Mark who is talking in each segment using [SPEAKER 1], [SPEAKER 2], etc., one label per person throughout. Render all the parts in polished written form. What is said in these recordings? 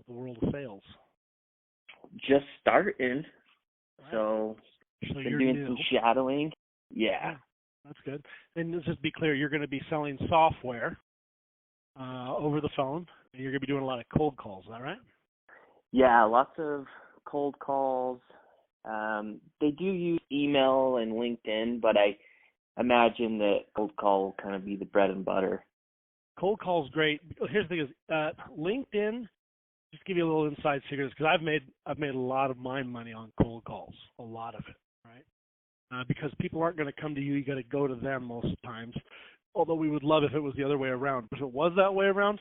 [SPEAKER 1] the world of sales?
[SPEAKER 2] Just starting.
[SPEAKER 1] Right.
[SPEAKER 2] So been
[SPEAKER 1] you're
[SPEAKER 2] doing
[SPEAKER 1] new.
[SPEAKER 2] some shadowing. Yeah.
[SPEAKER 1] That's good. And let's just be clear, you're going to be selling software over the phone, and you're going to be doing a lot of cold calls, is that right?
[SPEAKER 2] Yeah, lots of cold calls. They do use email and LinkedIn, but I imagine that cold call will kind of be the bread and butter.
[SPEAKER 1] Cold call's great. Here's the thing: is LinkedIn. Just give you a little inside secret, because I've made a lot of my money on cold calls, a lot of it, right? Because people aren't going to come to you; you got to go to them most times. Although we would love if it was the other way around. If it was that way around,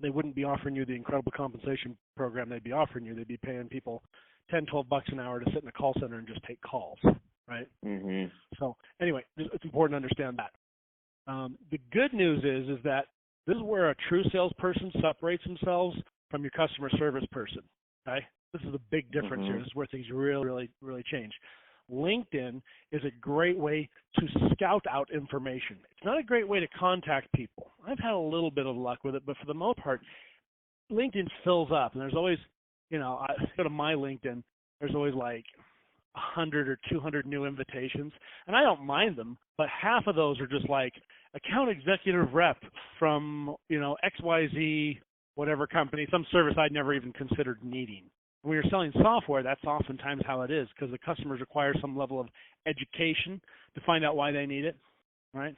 [SPEAKER 1] they wouldn't be offering you the incredible compensation program they'd be offering you. They'd be paying people $10-12 an hour to sit in a call center and just take calls, right?
[SPEAKER 2] Mhm.
[SPEAKER 1] So anyway, it's important to understand that. The good news is that this is where a true salesperson separates themselves from your customer service person. Okay, this is a big difference here. This is where things really change. LinkedIn is a great way to scout out information. It's not a great way to contact people. I've had a little bit of luck with it, but for the most part, LinkedIn fills up, and there's always, I go to my LinkedIn, there's always like 100 or 200 new invitations, and I don't mind them, but half of those are just like account executive rep from, XYZ, whatever company, some service I'd never even considered needing. When you're selling software, that's oftentimes how it is, because the customers require some level of education to find out why they need it, right?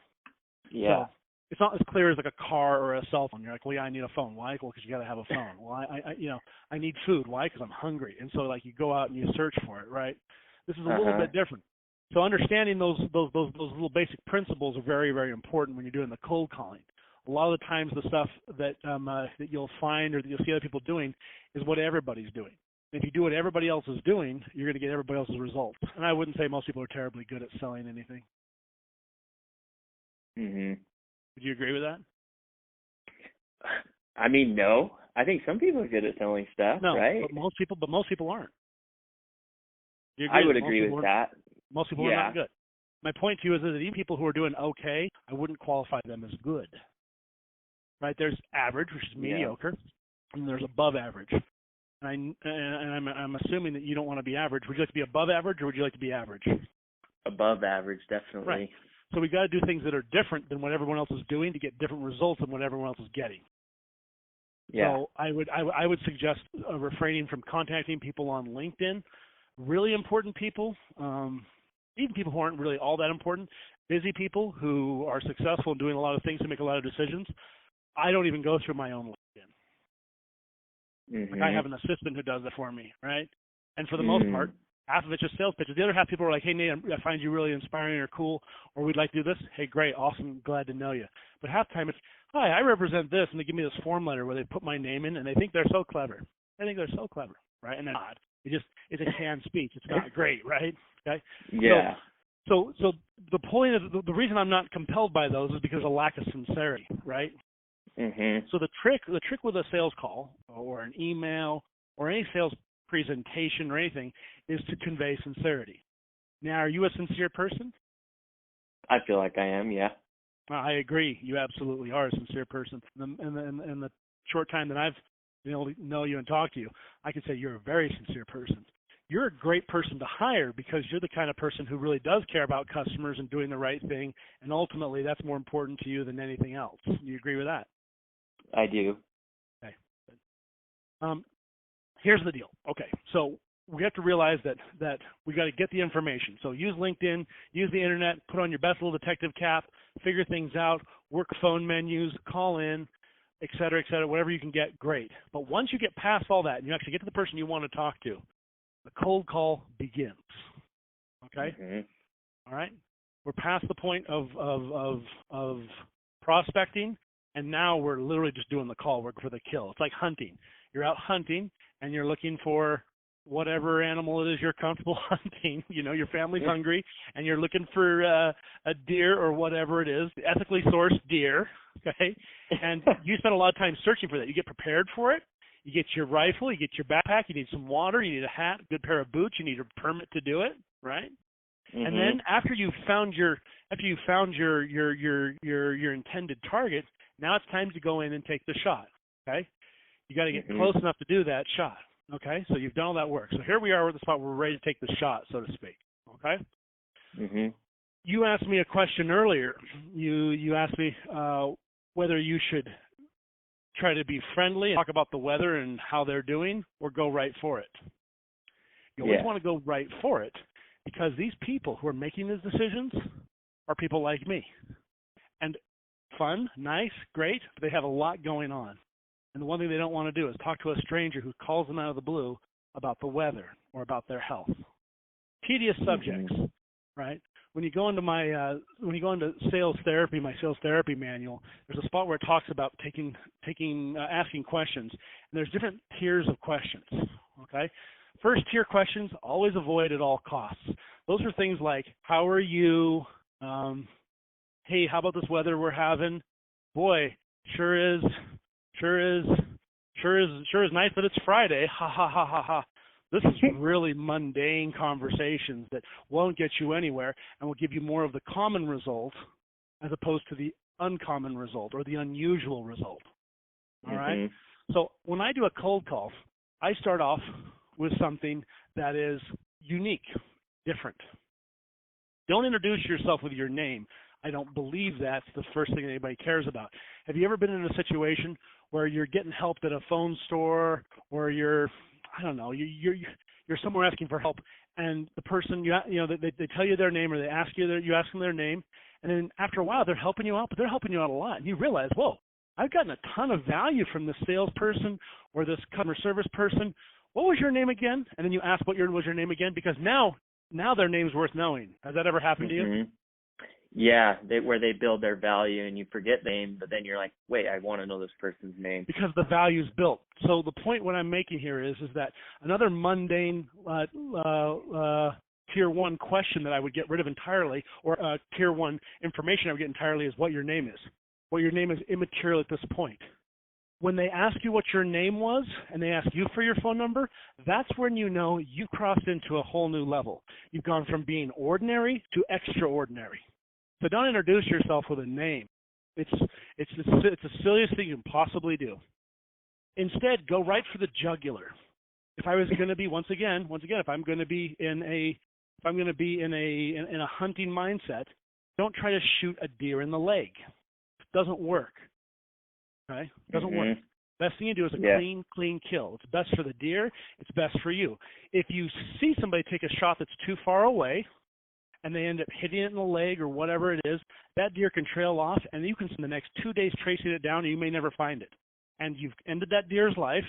[SPEAKER 2] Yeah.
[SPEAKER 1] So it's not as clear as like a car or a cell phone. You're like, well, yeah, I need a phone. Why? Well, because you got to have a phone. Well, I need food. Why? Because I'm hungry. And so like you go out and you search for it, right? This is a little bit different. So understanding those little basic principles are very, very important when you're doing the cold calling. A lot of the times the stuff that that you'll find or that you'll see other people doing is what everybody's doing. If you do what everybody else is doing, you're going to get everybody else's results. And I wouldn't say most people are terribly good at selling anything.
[SPEAKER 2] Mhm.
[SPEAKER 1] Would you agree with that?
[SPEAKER 2] I mean, no. I think some people are good at selling stuff,
[SPEAKER 1] No,
[SPEAKER 2] right?
[SPEAKER 1] but most people aren't. Do you
[SPEAKER 2] I
[SPEAKER 1] agree
[SPEAKER 2] would
[SPEAKER 1] that
[SPEAKER 2] agree with that.
[SPEAKER 1] most people are not good? My point to you is that even people who are doing okay, I wouldn't qualify them as good. Right? There's average, which is mediocre, and there's above average. And I'm assuming that you don't want to be average. Would you like to be above average, or would you like to be average?
[SPEAKER 2] Above average, definitely.
[SPEAKER 1] Right. So we got to do things that are different than what everyone else is doing to get different results than what everyone else is getting.
[SPEAKER 2] Yeah.
[SPEAKER 1] So I would suggest refraining from contacting people on LinkedIn. Really important people, even people who aren't really all that important, busy people who are successful in doing a lot of things to make a lot of decisions. I don't even go through my own LinkedIn. Like I have an assistant who does it for me, right? And for the most part, half of it's just sales pitches. The other half, people are like, hey, Nate, I find you really inspiring or cool, or we'd like to do this. Hey, great, awesome, glad to know you. But half the time it's, hi, I represent this, and they give me this form letter where they put my name in, and they think they're so clever. They think they're so clever, right? And they're not. It's a canned speech. It's not great, right? Okay.
[SPEAKER 2] Yeah.
[SPEAKER 1] So the point of the reason I'm not compelled by those is because of lack of sincerity, right? So the trick with a sales call or an email or any sales presentation or anything is to convey sincerity. Now, are you a sincere person?
[SPEAKER 2] I feel like I am, yeah.
[SPEAKER 1] I agree. You absolutely are a sincere person. In the short time that I've been able to know you and talk to you, I can say you're a very sincere person. You're a great person to hire because you're the kind of person who really does care about customers and doing the right thing, and ultimately that's more important to you than anything else. Do you agree with that?
[SPEAKER 2] I do.
[SPEAKER 1] Okay. Here's the deal. Okay, so we have to realize that we got to get the information. So use LinkedIn, use the internet, put on your best little detective cap, figure things out, work phone menus, call in, et cetera, whatever you can get, great. But once you get past all that and you actually get to the person you want to talk to, the cold call begins. Okay? All right? We're past the point of prospecting, and now we're literally just doing the call work for the kill. It's like hunting. You're out hunting, and you're looking for whatever animal it is you're comfortable hunting. Your family's hungry, and you're looking for a deer or whatever it is, ethically sourced deer, okay? And you spend a lot of time searching for that. You get prepared for it. You get your rifle, you get your backpack, you need some water, you need a hat, a good pair of boots, you need a permit to do it, right? And then after you've found your intended target, now it's time to go in and take the shot, okay? You got to get close enough to do that shot. Okay, so you've done all that work. So here we are at the spot where we're ready to take the shot, so to speak. Okay. You asked me a question earlier. You asked me whether you should try to be friendly and talk about the weather and how they're doing, or go right for it. You always want to go right for it, because these people who are making these decisions are people like me. And fun, nice, great, but they have a lot going on. And the one thing they don't want to do is talk to a stranger who calls them out of the blue about the weather or about their health. Tedious subjects, right? When you go into sales therapy, my sales therapy manual, there's a spot where it talks about asking questions. And there's different tiers of questions, okay? First tier questions, always avoid at all costs. Those are things like, how are you? Hey, how about this weather we're having? Boy, sure is nice that it's Friday. Ha ha ha ha ha. This is really mundane conversations that won't get you anywhere and will give you more of the common result as opposed to the uncommon result or the unusual result. All right? So when I do a cold call, I start off with something that is unique, different. Don't introduce yourself with your name. I don't believe that's the first thing anybody cares about. Have you ever been in a situation where you're getting help at a phone store, or you're somewhere asking for help, and the person they tell you their name, or you ask them their name, and then after a while they're helping you out, but they're helping you out a lot, and you realize, whoa, I've gotten a ton of value from this salesperson or this customer service person. What was your name again? And then you ask was your name again, because now their name's worth knowing. Has that ever happened to you?
[SPEAKER 2] Yeah, where they build their value and you forget the name, but then you're like, wait, I want to know this person's name.
[SPEAKER 1] Because the value's built. So the point what I'm making here is that another mundane tier one question that I would get rid of entirely, or tier one information I would get entirely, is what your name is. What your name is immaterial at this point. When they ask you what your name was and they ask you for your phone number, that's when you know you've crossed into a whole new level. You've gone from being ordinary to extraordinary. So don't introduce yourself with a name. It's the silliest thing you can possibly do. Instead, go right for the jugular. If I was going to be once again, if I'm going to be in a hunting mindset, don't try to shoot a deer in the leg. It doesn't work. Okay? It doesn't work. Best thing you do is a clean kill. It's best for the deer. It's best for you. If you see somebody take a shot that's too far away, and they end up hitting it in the leg or whatever it is, that deer can trail off, and you can spend the next 2 days tracing it down, and you may never find it. And you've ended that deer's life,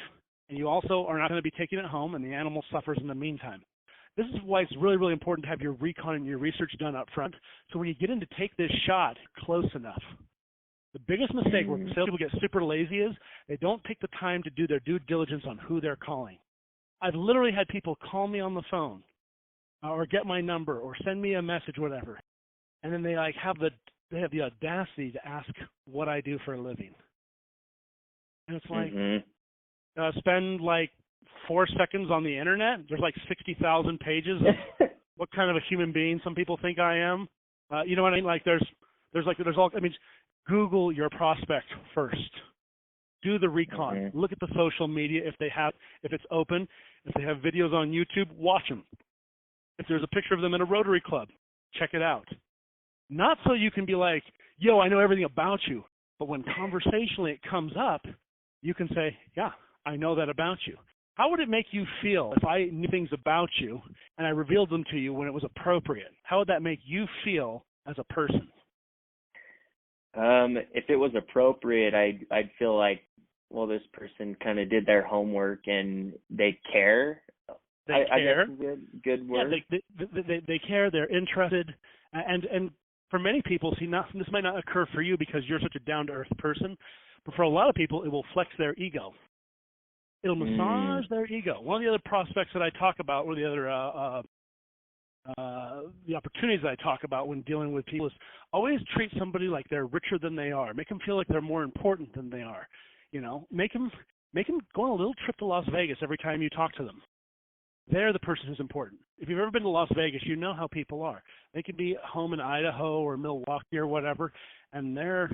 [SPEAKER 1] and you also are not going to be taking it home, and the animal suffers in the meantime. This is why it's really, really important to have your recon and your research done up front. So when you get in to take this shot close enough, the biggest mistake where salespeople get super lazy is they don't take the time to do their due diligence on who they're calling. I've literally had people call me on the phone, or get my number, or send me a message, whatever, and then they have the audacity to ask what I do for a living, and it's like, spend like 4 seconds on the internet. There's like 60,000 pages of what kind of a human being some people think I am. You know what I mean? Like there's all. I mean, Google your prospect first. Do the recon. Look at the social media if it's open. If they have videos on YouTube, watch them. If there's a picture of them in a Rotary Club, check it out. Not so you can be like, yo, I know everything about you. But when conversationally it comes up, you can say, yeah, I know that about you. How would it make you feel if I knew things about you and I revealed them to you when it was appropriate? How would that make you feel as a person?
[SPEAKER 2] If it was appropriate, I'd feel like, well, this person kind of did their homework and they care.
[SPEAKER 1] They care.
[SPEAKER 2] I guess good word.
[SPEAKER 1] Yeah, they care. They're interested, and for many people, this might not occur for you because you're such a down-to-earth person, but for a lot of people, it will flex their ego. It'll massage their ego. One of the other prospects that I talk about, or the other the opportunities that I talk about when dealing with people, is always treat somebody like they're richer than they are. Make them feel like they're more important than they are. You know, make them go on a little trip to Las Vegas every time you talk to them. They're the person who's important. If you've ever been to Las Vegas, you know how people are. They could be home in Idaho or Milwaukee or whatever, and they're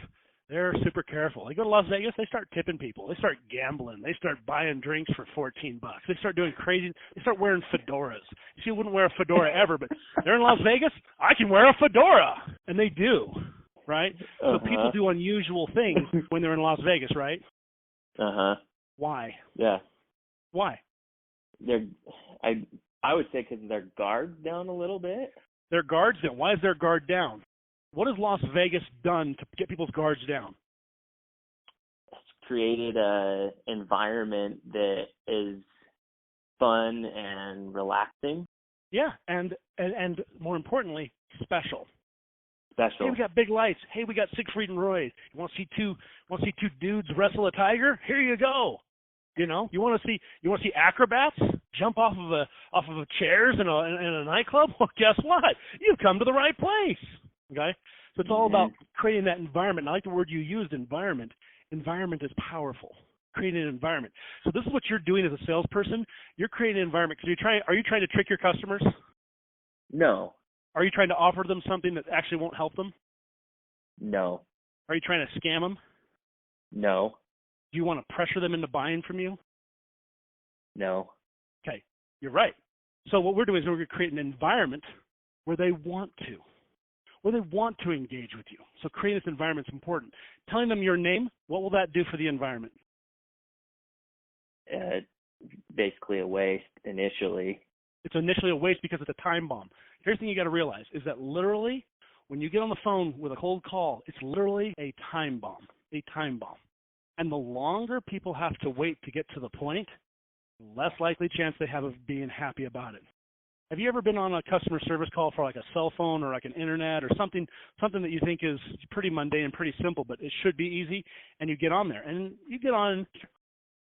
[SPEAKER 1] They're super careful. They go to Las Vegas, they start tipping people. They start gambling. They start buying drinks for $14. They start doing crazy. They start wearing fedoras. You see, I wouldn't wear a fedora ever, but they're in Las Vegas. I can wear a fedora, and they do, right? So people do unusual things when they're in Las Vegas, right? Why?
[SPEAKER 2] Yeah.
[SPEAKER 1] Why?
[SPEAKER 2] I would say because their guard's down a little bit.
[SPEAKER 1] Their guard's down. Why is their guard down? What has Las Vegas done to get people's guards down?
[SPEAKER 2] It's created a environment that is fun and relaxing.
[SPEAKER 1] Yeah, and more importantly, special.
[SPEAKER 2] Special.
[SPEAKER 1] Hey, we got big lights. Hey, we got Siegfried and Roy. You want to see two dudes wrestle a tiger? Here you go. You know, you want to see acrobats jump off of chairs in a nightclub? Well, guess what? You've come to the right place. Okay? So it's all about creating that environment. And I like the word you used, environment. Environment is powerful. Creating an environment. So this is what you're doing as a salesperson. You're creating an environment. Are you trying to trick your customers?
[SPEAKER 2] No.
[SPEAKER 1] Are you trying to offer them something that actually won't help them?
[SPEAKER 2] No.
[SPEAKER 1] Are you trying to scam them?
[SPEAKER 2] No.
[SPEAKER 1] Do you want to pressure them into buying from you?
[SPEAKER 2] No.
[SPEAKER 1] Okay, you're right. So what we're doing is we're going to create an environment where they want to engage with you. So creating this environment is important. Telling them your name, what will that do for the environment?
[SPEAKER 2] Basically a waste initially.
[SPEAKER 1] It's initially a waste because it's a time bomb. Here's the thing you got to realize is that literally when you get on the phone with a cold call, it's literally a time bomb. A time bomb. And the longer people have to wait to get to the point, the less likely chance they have of being happy about it. Have you ever been on a customer service call for like a cell phone or like an internet or something that you think is pretty mundane, pretty simple, but it should be easy, and you get on there and you get on,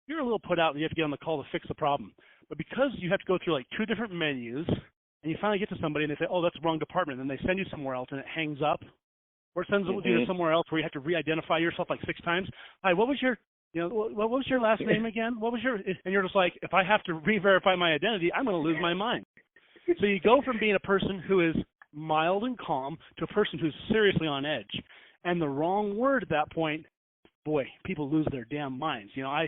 [SPEAKER 1] you're a little put out and you have to get on the call to fix the problem. But because you have to go through like 2 different menus and you finally get to somebody and they say, oh, that's the wrong department, and they send you somewhere else and it hangs up, or it sends you to somewhere else where you have to re-identify yourself like 6 times. Hi, what was your last name again? What was your, and you're just like, if I have to re-verify my identity, I'm going to lose my mind. So you go from being a person who is mild and calm to a person who's seriously on edge. And the wrong word at that point, boy, people lose their damn minds. You know, I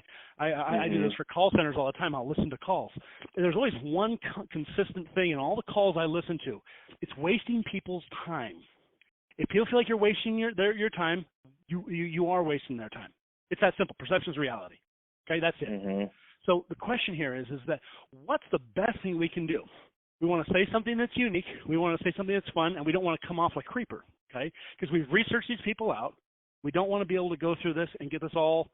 [SPEAKER 1] do this for call centers all the time. I'll listen to calls. And there's always one consistent thing in all the calls I listen to. It's wasting people's time. If people feel like you're wasting your time, you are wasting their time. It's that simple. Perception is reality. Okay, that's it. So the question here is that what's the best thing we can do? We want to say something that's unique. We want to say something that's fun, and we don't want to come off like creeper, okay? Because we've researched these people out. We don't want to be able to go through this and get this all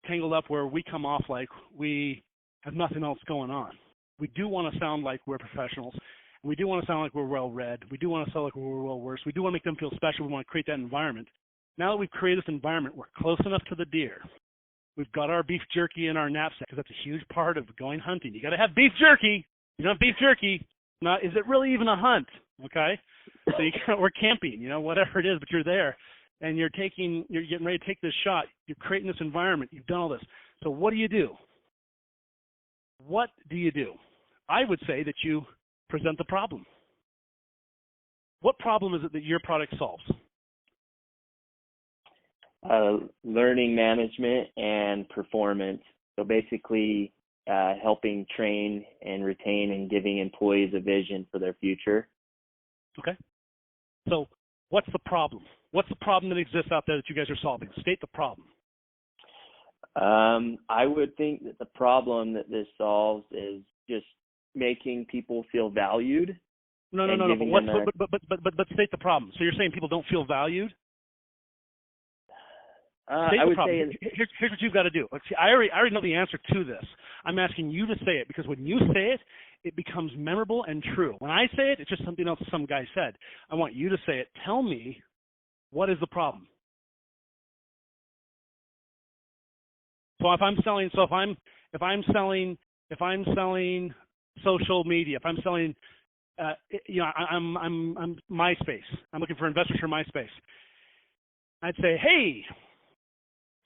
[SPEAKER 1] tangled up where we come off like we have nothing else going on. We do want to sound like we're professionals. We do want to sound like we're well-read. We do want to sound like we're well-versed. We do want to make them feel special. We want to create that environment. Now that we've created this environment, we're close enough to the deer. We've got our beef jerky in our knapsack because that's a huge part of going hunting. You got to have beef jerky. You don't have beef jerky. Now, is it really even a hunt? Okay, so we're camping, whatever it is, but you're there, and you're getting ready to take this shot. You're creating this environment. You've done all this. So what do you do? What do you do? I would say that you present the problem. What problem is it that your product solves?
[SPEAKER 2] Learning management and performance. So basically, helping train and retain and giving employees a vision for their future.
[SPEAKER 1] Okay. So what's the problem? What's the problem that exists out there that you guys are solving? State the problem.
[SPEAKER 2] I would think that the problem that this solves is just making people feel valued.
[SPEAKER 1] No. But state the problem. So you're saying people don't feel valued?
[SPEAKER 2] I would say
[SPEAKER 1] here's what you've got to do. See, I already know the answer to this. I'm asking you to say it because when you say it, it becomes memorable and true. When I say it, it's just something else some guy said. I want you to say it. Tell me, what is the problem? So if I'm selling social media, if I'm selling, I'm MySpace. I'm looking for investors for MySpace. I'd say, hey.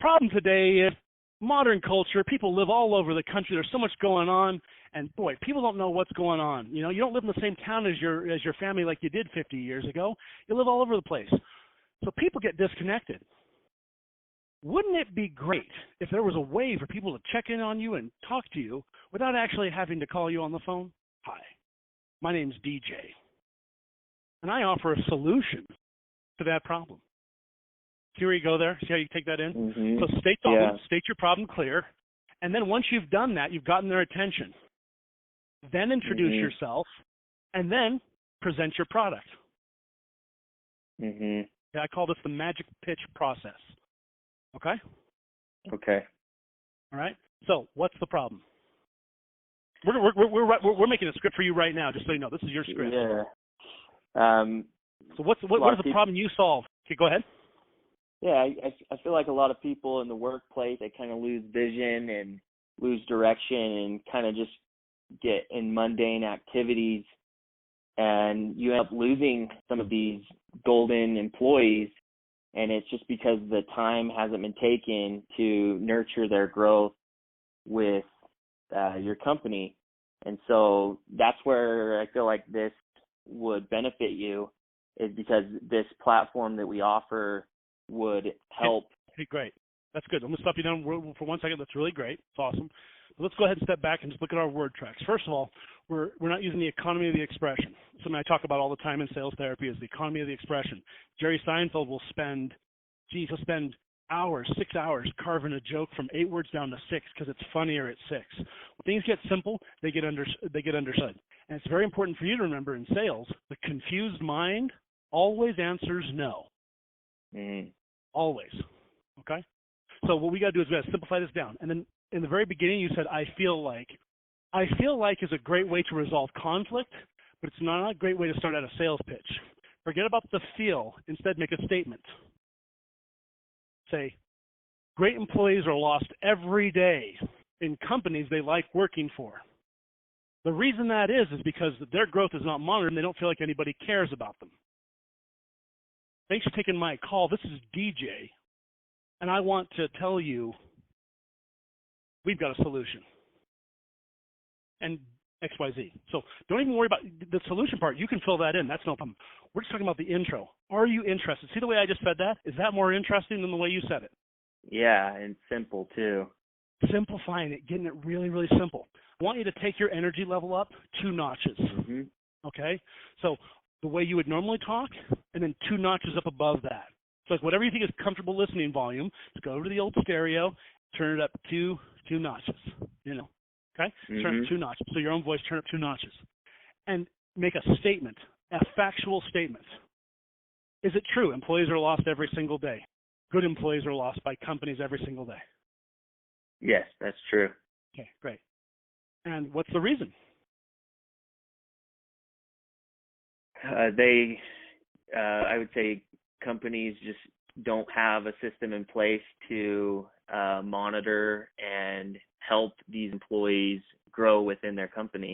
[SPEAKER 1] Problem today is modern culture. People live all over the country. There's so much going on, and boy, people don't know what's going on. You don't live in the same town as your family like you did 50 years ago. You live all over the place, so people get disconnected. Wouldn't it be great if there was a way for people to check in on you and talk to you without actually having to call you on the phone? Hi, my name's DJ, and I offer a solution to that problem. See where you go there? See how you take that in?
[SPEAKER 2] Mm-hmm.
[SPEAKER 1] So state your problem clear, and then once you've done that, you've gotten their attention. Then introduce yourself, and then present your product.
[SPEAKER 2] Mm-hmm.
[SPEAKER 1] Yeah, I call this the magic pitch process. Okay?
[SPEAKER 2] Okay.
[SPEAKER 1] All right. So what's the problem? We're making a script for you right now, just so you know. This is your script.
[SPEAKER 2] Yeah.
[SPEAKER 1] So what is the problem you solve? Okay, go ahead.
[SPEAKER 2] Yeah, I feel like a lot of people in the workplace, they kind of lose vision and lose direction and kind of just get in mundane activities, and you end up losing some of these golden employees, and it's just because the time hasn't been taken to nurture their growth with your company. And so that's where I feel like this would benefit you, is because this platform that we offer would help.
[SPEAKER 1] Okay, great. That's good. I'm going to stop you down for 1 second. That's really great. It's awesome. But let's go ahead and step back and just look at our word tracks. First of all, we're not using the economy of the expression. Something I talk about all the time in sales therapy is the economy of the expression. Jerry Seinfeld will spend hours, 6 hours, carving a joke from 8 words down to 6 because it's funnier at 6. When things get simple, they get understood. And it's very important for you to remember in sales, the confused mind always answers no. Always. Okay? So what we got to do is we got to simplify this down. And then in the very beginning, you said, I feel like. I feel like is a great way to resolve conflict, but it's not a great way to start out a sales pitch. Forget about the feel. Instead, make a statement. Say, great employees are lost every day in companies they like working for. The reason that is because their growth is not monitored and they don't feel like anybody cares about them. Thanks for taking my call. This is DJ, and I want to tell you we've got a solution. And XYZ. So don't even worry about the solution part. You can fill that in. That's no problem. We're just talking about the intro. Are you interested? See the way I just said that? Is that more interesting than the way you said it?
[SPEAKER 2] Yeah, and simple too.
[SPEAKER 1] Simplifying it, getting it really, really simple. I want you to take your energy level up 2 notches. Okay? So the way you would normally talk, and then 2 notches up above that. So like whatever you think is comfortable listening volume, just go over to the old stereo, turn it up 2 notches. Okay? Turn up 2 notches. So your own voice, turn up 2 notches. And make a statement, a factual statement. Is it true employees are lost every single day? Good employees are lost by companies every single day.
[SPEAKER 2] Yes, that's true.
[SPEAKER 1] Okay, great. And what's the reason?
[SPEAKER 2] I would say companies just don't have a system in place to monitor and help these employees grow within their company.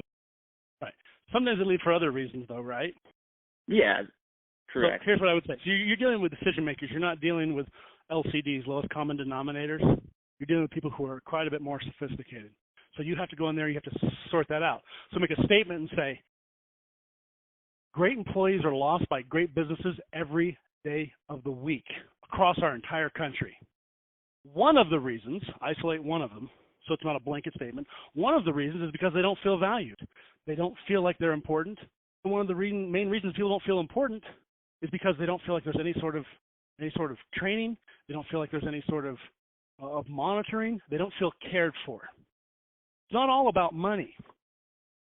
[SPEAKER 1] Right. Sometimes they leave for other reasons, though, right?
[SPEAKER 2] Yeah, correct.
[SPEAKER 1] So here's what I would say. So you're dealing with decision makers. You're not dealing with LCDs, lowest common denominators. You're dealing with people who are quite a bit more sophisticated. So you have to go in there. You have to sort that out. So make a statement and say, great employees are lost by great businesses every day of the week across our entire country. One of the reasons, isolate one of them, so it's not a blanket statement, one of the reasons is because they don't feel valued. They don't feel like they're important. And one of the main reasons people don't feel important is because they don't feel like there's any sort of training. They don't feel like there's any sort of monitoring. They don't feel cared for. It's not all about money,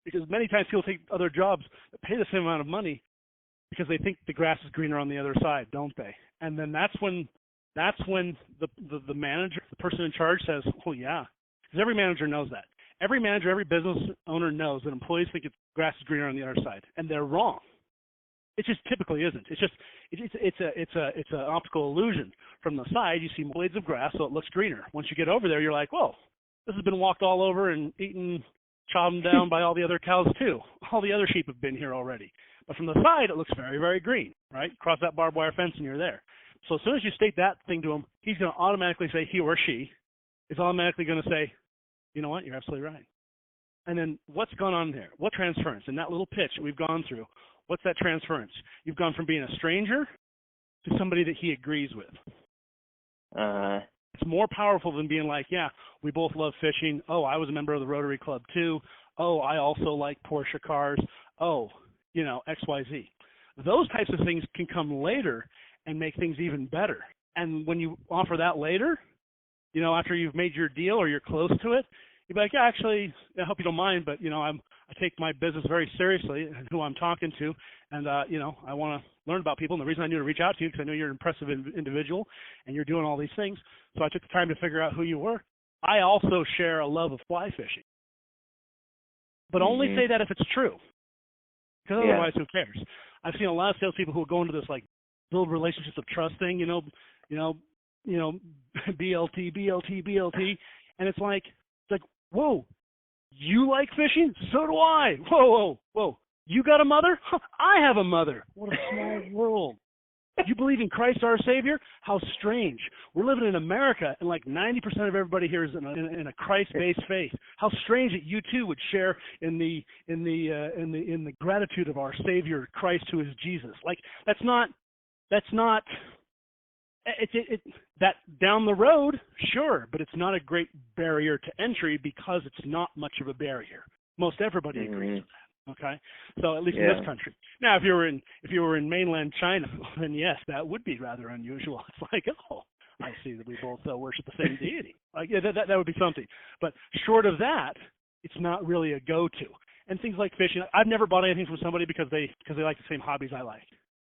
[SPEAKER 1] because many times people take other jobs that pay the same amount of money because they think the grass is greener on the other side, don't they? And then that's when the manager, the person in charge says, oh yeah, because every manager knows that. Every manager, every business owner knows that employees think grass is greener on the other side, and they're wrong. It just typically isn't. It's an optical illusion. From the side, you see blades of grass, so it looks greener. Once you get over there, you're like, whoa, this has been walked all over and eaten, chopped down by all the other cows too. All the other sheep have been here already. But from the side, it looks very, very green, right? Cross that barbed wire fence and you're there. So as soon as you state that thing to him, he's going to automatically say, he or she is automatically going to say, you know what, you're absolutely right. And then what's gone on there? What transference? In that little pitch that we've gone through, what's that transference? You've gone from being a stranger to somebody that he agrees with. It's more powerful than being like, yeah, we both love fishing. Oh, I was a member of the Rotary Club too. Oh, I also like Porsche cars. Oh, XYZ. Those types of things can come later and make things even better. And when you offer that later, after you've made your deal or you're close to it, you'd be like, yeah, actually, I hope you don't mind, but, I take my business very seriously and who I'm talking to. And, I want to learn about people. And the reason I knew to reach out to you, because I know you're an impressive individual and you're doing all these things. So I took the time to figure out who you were. I also share a love of fly fishing. But only say that if it's true. Because otherwise, who cares? I've seen a lot of salespeople who go into this, like, build relationships of trust thing, BLT, BLT, BLT. And it's like, whoa, you like fishing? So do I. Whoa. You got a mother? I have a mother. What a small world. You believe in Christ our Savior? How strange. We're living in America, and like 90% of everybody here is in a Christ-based faith. How strange that you too would share in the gratitude of our Savior Christ, who is Jesus. Like that's not. That down the road, sure, but it's not a great barrier to entry because it's not much of a barrier. Most everybody agrees with that. Okay, so at least in this country. Now, if you were in mainland China, then yes, that would be rather unusual. It's like, oh, I see that we both worship the same deity. Like that would be something. But short of that, it's not really a go-to. And things like fishing, I've never bought anything from somebody because they like the same hobbies I like.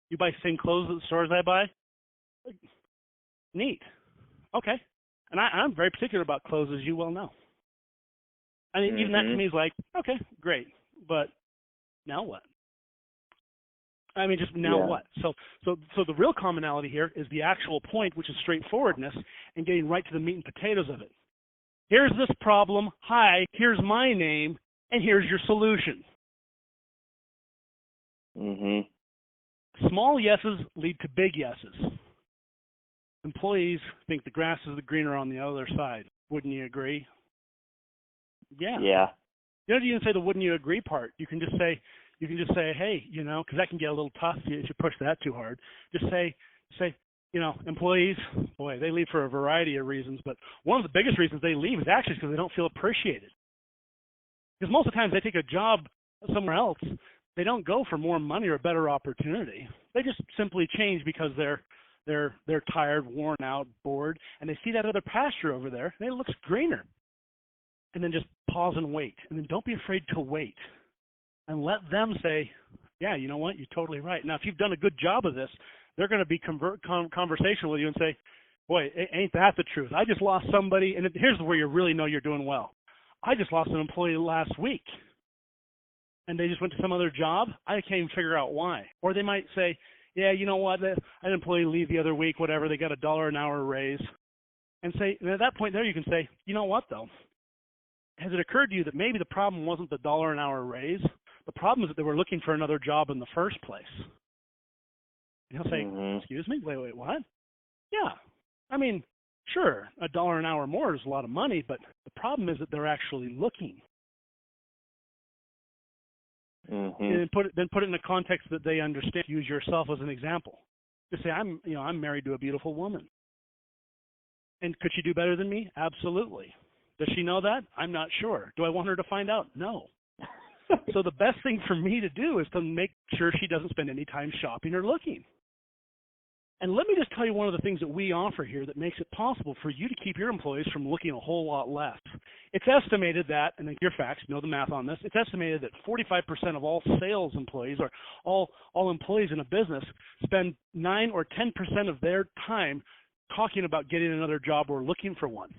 [SPEAKER 1] You buy the same clothes at the stores I buy? Neat. Okay. And I'm very particular about clothes, as you well know. I mean, even that to me is like, okay, great. But now what? I mean, just now what? So the real commonality here is the actual point, which is straightforwardness and getting right to the meat and potatoes of it. Here's this problem. Hi, here's my name, and here's your solution. Small yeses lead to big yeses. Employees think the grass is greener on the other side. Wouldn't you agree? Yeah. You don't even say the "wouldn't you agree" part. You can just say, hey, because that can get a little tough if you push that too hard. Just say, employees, boy, they leave for a variety of reasons, but one of the biggest reasons they leave is actually because they don't feel appreciated. Because most of the times they take a job somewhere else, they don't go for more money or a better opportunity. They just simply change because they're tired, worn out, bored, and they see that other pasture over there, and it looks greener. And then just pause and wait. And then don't be afraid to wait. And let them say, yeah, you know what, you're totally right. Now, if you've done a good job of this, they're going to be conversational with you and say, boy, ain't that the truth? I just lost somebody, and here's where you really know you're doing well. I just lost an employee last week, and they just went to some other job. I can't even figure out why. Or they might say, yeah, you know what, I had an employee leave the other week, whatever, they got $1 an hour raise. And at that point there you can say, you know what, though? Has it occurred to you that maybe the problem wasn't the $1 an hour raise? The problem is that they were looking for another job in the first place. And he'll say, excuse me? Wait, what? Yeah. I mean, sure, $1 an hour more is a lot of money, but the problem is that they're actually looking. And put it in a context that they understand. Use yourself as an example. Just say, I'm married to a beautiful woman. And could she do better than me? Absolutely. Does she know that? I'm not sure. Do I want her to find out? No. So the best thing for me to do is to make sure she doesn't spend any time shopping or looking. And let me just tell you one of the things that we offer here that makes it possible for you to keep your employees from looking a whole lot less. It's estimated that, and your facts, know the math on this, it's estimated that 45% of all sales employees or all employees in a business spend 9 or 10% of their time talking about getting another job or looking for one.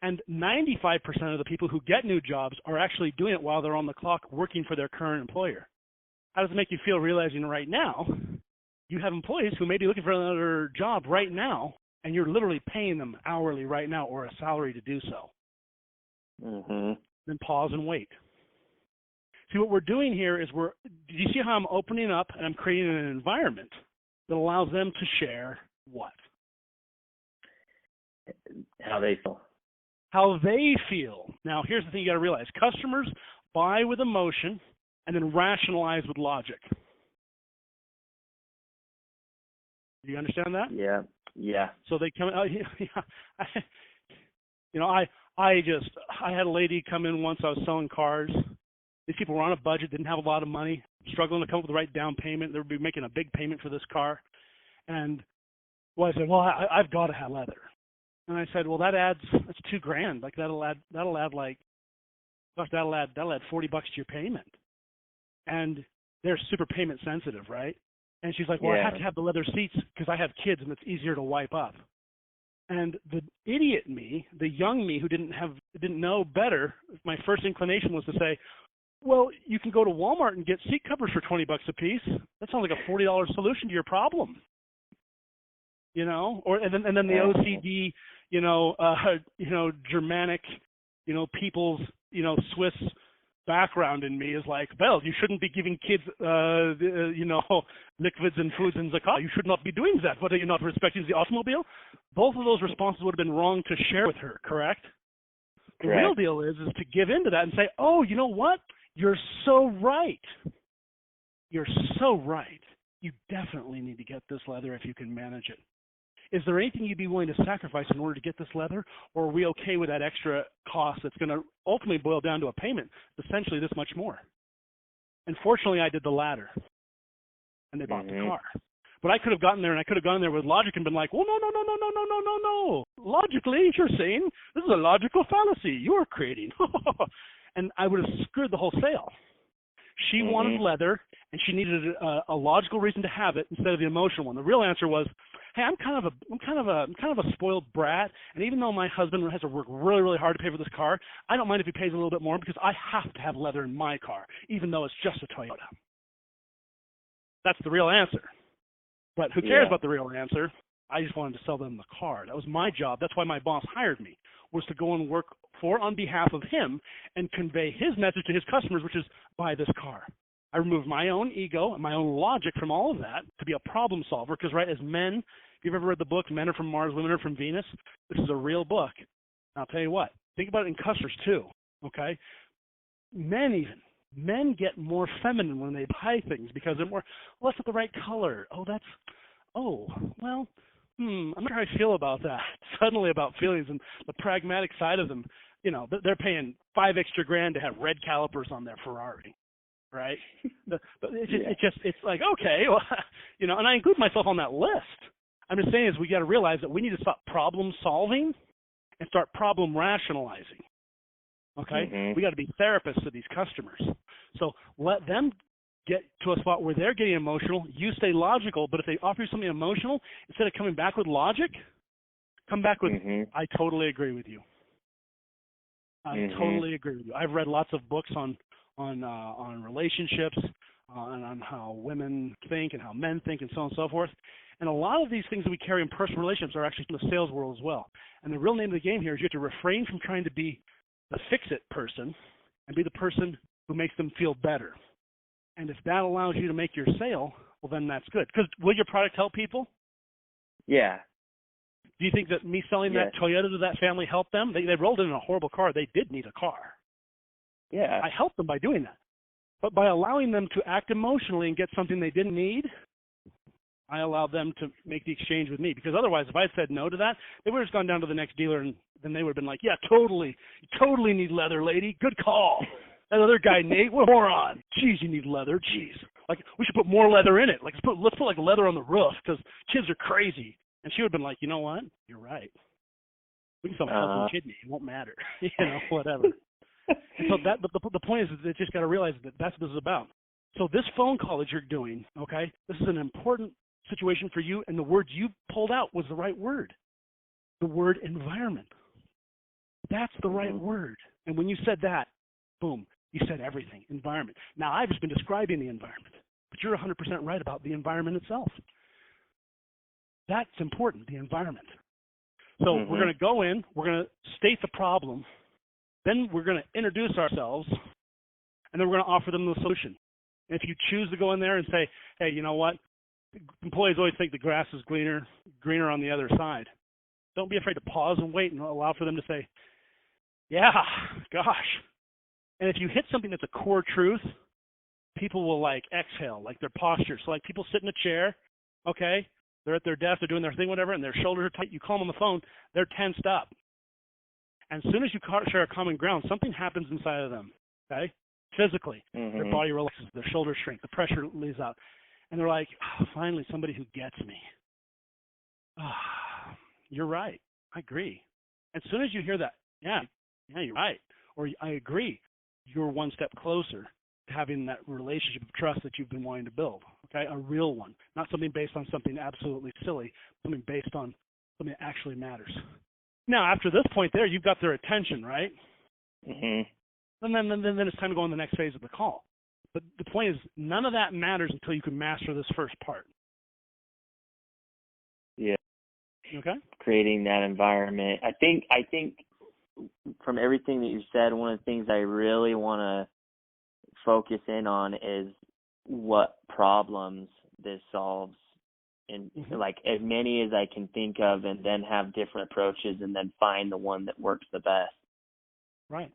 [SPEAKER 1] And 95% of the people who get new jobs are actually doing it while they're on the clock working for their current employer. How does it make you feel realizing right now you have employees who may be looking for another job right now, and you're literally paying them hourly right now or a salary to do so? Then pause and wait. See, what we're doing here is do you see how I'm opening up and I'm creating an environment that allows them to share what?
[SPEAKER 2] How they feel.
[SPEAKER 1] How they feel. Now, here's the thing you got to realize. Customers buy with emotion and then rationalize with logic. Do you understand that?
[SPEAKER 2] Yeah.
[SPEAKER 1] So they come, you know, I had a lady come in once. I was selling cars. These people were on a budget, didn't have a lot of money, struggling to come up with the right down payment. They would be making a big payment for this car. And I said, well, I've got to have leather. And I said, well, that's $2,000. Like that'll add like, gosh, that'll add $40 to your payment. And they're super payment sensitive, right? And she's like, well, I have to have the leather seats because I have kids and it's easier to wipe up. And the idiot me, the young me who didn't know better, my first inclination was to say, well, you can go to Walmart and get seat covers for $20 a piece. That sounds like a $40 solution to your problem. You know, and then the OCD, Germanic, people's, Swiss background in me is like, well, you shouldn't be giving kids, liquids and foods in zakat. You should not be doing that. But are you not respecting the automobile? Both of those responses would have been wrong to share with her, correct? The real deal is to give into that and say, oh, you know what? You're so right. You're so right. You definitely need to get this leather if you can manage it. Is there anything you'd be willing to sacrifice in order to get this leather, or are we okay with that extra cost that's going to ultimately boil down to a payment, essentially this much more? And fortunately, I did the latter, and they bought the car. But I could have gotten there, and I could have gone there with logic and been like, well, no. Logically, you're saying this is a logical fallacy you're creating. And I would have screwed the whole sale. She wanted leather, and she needed a logical reason to have it instead of the emotional one. The real answer was, hey, I'm kind of a spoiled brat, and even though my husband has to work really, really hard to pay for this car, I don't mind if he pays a little bit more because I have to have leather in my car, even though it's just a Toyota. That's the real answer. But who cares about the real answer? I just wanted to sell them the car. That was my job. That's why my boss hired me, was to go and work on behalf of him and convey his message to his customers, which is buy this car. I removed my own ego and my own logic from all of that to be a problem solver because, right, as men, if you've ever read the book, Men Are From Mars, Women Are From Venus, this is a real book. And I'll tell you what, think about it in customers too, okay? Men get more feminine when they buy things because they're more, well, that's not the right color. I'm not sure how I feel about that. Suddenly about feelings and the pragmatic side of them, they're paying $5 extra to have red calipers on their Ferrari, right? It's like, okay, well, and I include myself on that list. I'm just saying is we got to realize that we need to stop problem solving and start problem rationalizing. Okay? We got to be therapists to these customers. So let them get to a spot where they're getting emotional. You stay logical, but if they offer you something emotional, instead of coming back with logic, come back with, I totally agree with you. I totally agree with you. I've read lots of books on relationships, and on how women think and how men think and so on and so forth. And a lot of these things that we carry in personal relationships are actually from the sales world as well. And the real name of the game here is you have to refrain from trying to be the fix-it person and be the person who makes them feel better. And if that allows you to make your sale, well, then that's good. Because will your product help people?
[SPEAKER 2] Yeah.
[SPEAKER 1] Do you think that me selling that Toyota to that family helped them? They rolled in a horrible car. They did need a car.
[SPEAKER 2] Yeah.
[SPEAKER 1] I helped them by doing that. But by allowing them to act emotionally and get something they didn't need, I allowed them to make the exchange with me. Because otherwise, if I had said no to that, they would have just gone down to the next dealer and then they would have been like, yeah, totally. You totally need leather, lady. Good call. That other guy, Nate, what a moron. Jeez, you need leather. Jeez. Like, we should put more leather in it. Like, let's put like leather on the roof because kids are crazy. And she would have been like, you know what? You're right. We can sell my husband kidney. It won't matter. Whatever. And so the point is that they just got to realize that that's what this is about. So this phone call that you're doing, okay, this is an important situation for you, and the word you pulled out was the right word. The word environment. That's the right word. And when you said that, boom, you said everything, environment. Now, I've just been describing the environment, but you're 100% right about the environment itself. That's important, the environment. So we're going to go in, we're going to state the problem, then we're going to introduce ourselves, and then we're going to offer them the solution. And if you choose to go in there and say, hey, you know what? Employees always think the grass is greener on the other side. Don't be afraid to pause and wait and allow for them to say, yeah, gosh. And if you hit something that's a core truth, people will like exhale, like their posture. So like people sit in a chair, okay? They're at their desk, they're doing their thing, whatever, and their shoulders are tight. You call them on the phone, they're tensed up. And as soon as you share a common ground, something happens inside of them, okay? Physically, their body relaxes, their shoulders shrink, the pressure leaves out. And they're like, oh, finally, somebody who gets me. Oh, you're right. I agree. As soon as you hear that, yeah, you're right, or I agree, you're one step closer to having that relationship of trust that you've been wanting to build, okay? A real one, not something based on something absolutely silly, something based on something that actually matters. Now, after this point there, you've got their attention, right? And then it's time to go on the next phase of the call. But the point is, none of that matters until you can master this first part.
[SPEAKER 2] Yeah.
[SPEAKER 1] Okay.
[SPEAKER 2] Creating that environment. I think from everything that you said, one of the things I really want to focus in on is what problems this solves, and like as many as I can think of, and then have different approaches, and then find the one that works the best.
[SPEAKER 1] Right.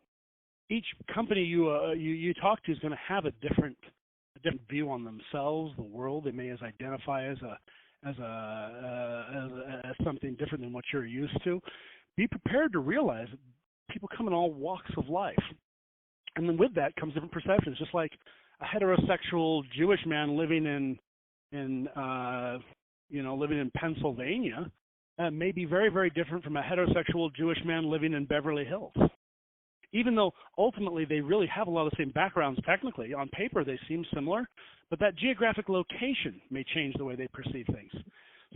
[SPEAKER 1] Each company you talk to is going to have a different view on themselves, the world. They may identify as something different than what you're used to. Be prepared to realize that people come in all walks of life, and then with that comes different perceptions. Just like a heterosexual Jewish man living in Pennsylvania may be very, very different from a heterosexual Jewish man living in Beverly Hills. Even though ultimately they really have a lot of the same backgrounds technically, on paper they seem similar, but that geographic location may change the way they perceive things.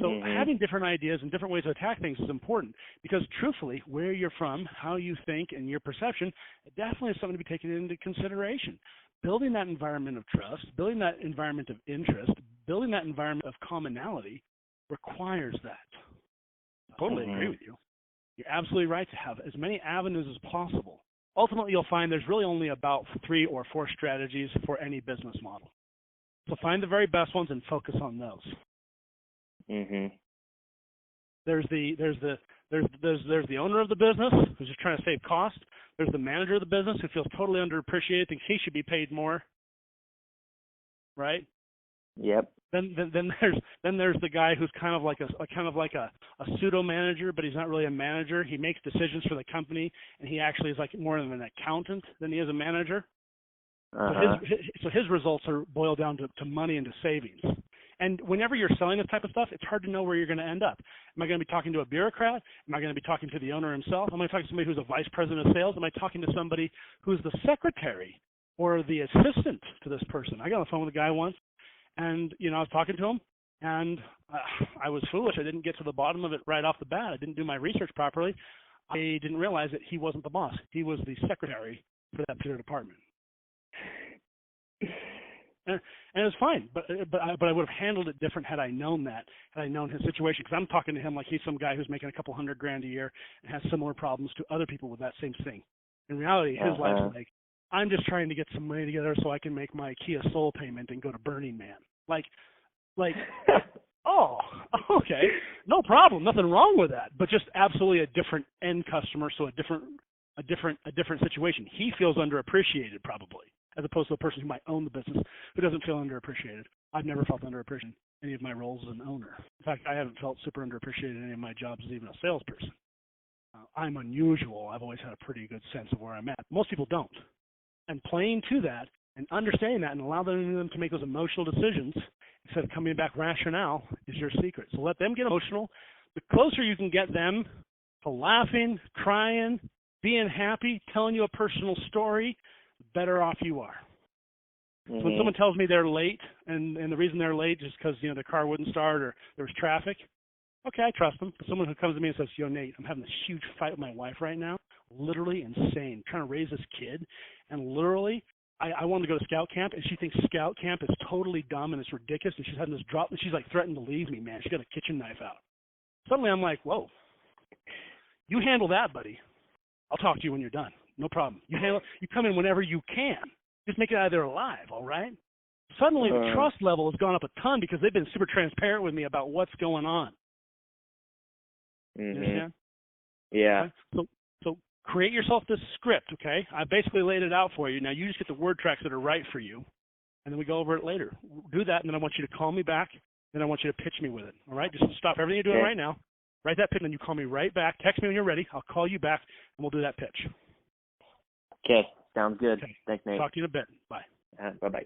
[SPEAKER 1] So having different ideas and different ways to attack things is important, because truthfully, where you're from, how you think, and your perception, it definitely is something to be taken into consideration. Building that environment of trust, building that environment of interest, building that environment of commonality requires that. I totally agree with you. You're absolutely right to have as many avenues as possible. Ultimately, you'll find there's really only about 3 or 4 strategies for any business model. So find the very best ones and focus on those. There's the owner of the business who's just trying to save cost. There's the manager of the business who feels totally underappreciated, thinks he should be paid more. Right?
[SPEAKER 2] Yep.
[SPEAKER 1] Then there's the guy who's kind of like a pseudo manager, but he's not really a manager. He makes decisions for the company, and he actually is like more of an accountant than he is a manager. So his results are boiled down to money and to savings. And whenever you're selling this type of stuff, it's hard to know where you're going to end up. Am I going to be talking to a bureaucrat? Am I going to be talking to the owner himself? Am I talking to somebody who's a vice president of sales? Am I talking to somebody who's the secretary or the assistant to this person? I got on the phone with a guy once, and I was talking to him, and I was foolish. I didn't get to the bottom of it right off the bat. I didn't do my research properly. I didn't realize that he wasn't the boss. He was the secretary for that particular department. And it was fine, but I would have handled it different had I known that, had I known his situation. Because I'm talking to him like he's some guy who's making a couple $100,000 a year and has similar problems to other people with that same thing. In reality, his life's like, I'm just trying to get some money together so I can make my Kia Soul payment and go to Burning Man. Like, oh, okay, no problem, nothing wrong with that. But just absolutely a different end customer, so a different situation. He feels underappreciated probably, as opposed to a person who might own the business who doesn't feel underappreciated. I've never felt underappreciated in any of my roles as an owner. In fact, I haven't felt super underappreciated in any of my jobs as even a salesperson. I'm unusual. I've always had a pretty good sense of where I'm at. Most people don't. And playing to that and understanding that and allowing them to make those emotional decisions instead of coming back rationale is your secret. So let them get emotional. The closer you can get them to laughing, crying, being happy, telling you a personal story, the better off you are. So when someone tells me they're late and the reason they're late is because the car wouldn't start or there was traffic, okay, I trust them. But someone who comes to me and says, Nate, I'm having this huge fight with my wife right now, literally insane, trying to raise this kid, and literally I want to go to scout camp, and she thinks scout camp is totally dumb and it's ridiculous, and she's having this drop, and she's like threatened to leave me, man. She got a kitchen knife out. Suddenly I'm like, whoa, you handle that, buddy. I'll talk to you when you're done. No problem. You come in whenever you can. Just make it out of there alive, all right? Suddenly the trust level has gone up a ton because they've been super transparent with me about what's going on. You understand?
[SPEAKER 2] Yeah.
[SPEAKER 1] Okay? So create yourself this script, okay? I basically laid it out for you. Now you just get the word tracks that are right for you, and then we go over it later. Do that, and then I want you to call me back then I want you to pitch me with it. All right? Just stop everything you're doing right now. Write that pitch, and then you call me right back. Text me when you're ready. I'll call you back, and we'll do that pitch.
[SPEAKER 2] Okay. Sounds good. Okay. Thanks, Nate.
[SPEAKER 1] Talk to you in a bit. Bye.
[SPEAKER 2] Bye-bye.